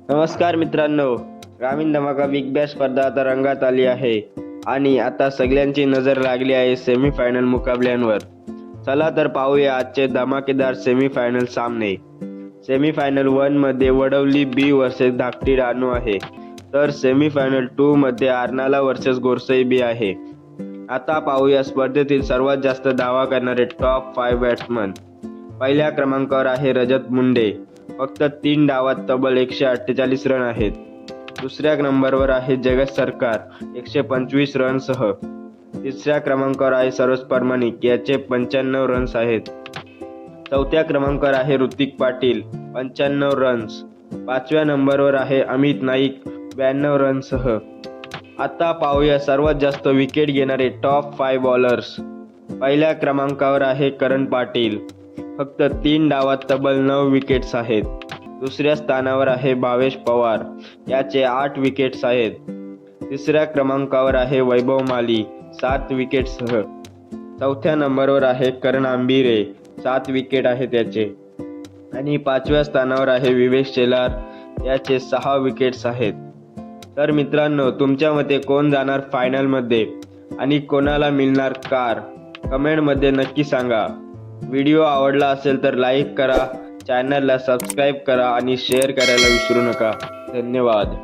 नमस्कार मित्रांनो, ग्रामीण धमाका बिग बॅश स्पर्धा आता रंगात आली आहे आणि आता सगळ्यांची नजर लागली आहे सेमीफायनल मुकाबल्यांवर. चला तर पाहूया आजचे धमाकेदार सेमीफायनल सामने. सेमीफायनल 1 मध्ये वडवली बी वर्सेस धाकटी रानू आहे, तर सेमीफायनल 2 मध्ये आर्नाला वर्सेस गोरसई बी आहे. आता पाहूया स्पर्धेतील सर्वात जास्त धावा करणारे टॉप 5 बॅट्समन. पहिल्या क्रमांकावर आहे रजत मुंडे, फक्त 3 डावात तब्बल 148 रन आहेत. दुसऱ्या नंबरवर आहे जगत सरकार 125 रनसह. तिसऱ्या क्रमांकावर आहे सरोज परमानिक, याचे 95 रन्स आहेत. चौथ्या क्रमांकावर आहे ऋतिक पाटील 95 रन्स. पाचव्या नंबरवर आहे अमित नाईक 92 रनसह. आता पाहूया सर्वात जास्त विकेट घेणारे टॉप 5 बॉलर्स. पहिल्या क्रमांकावर आहे करण पाटील, फक्त 3 डावात तब्बल 9 विकेट्स आहेत. दुसऱ्या स्थानावर आहे भावेश पवार, याचे 8 विकेट्स आहेत. तिसऱ्या क्रमांकावर आहे वैभव माली 7 विकेटसह. चौथ्या नंबरवर आहे करण आंबिरे 7 विकेट आहे त्याचे. आणि 5व्या स्थानावर आहे विवेक शेलार, याचे 6 विकेट्स आहेत. तर मित्रांनो, तुमच्या मते कोण जाणार फायनलमध्ये आणि कोणाला मिळणार कार? कमेंटमध्ये नक्की सांगा. व्हिडिओ आवडला असेल तर लाईक करा, चॅनलला सबस्क्राईब करा आणि शेअर करायला विसरू नका. धन्यवाद.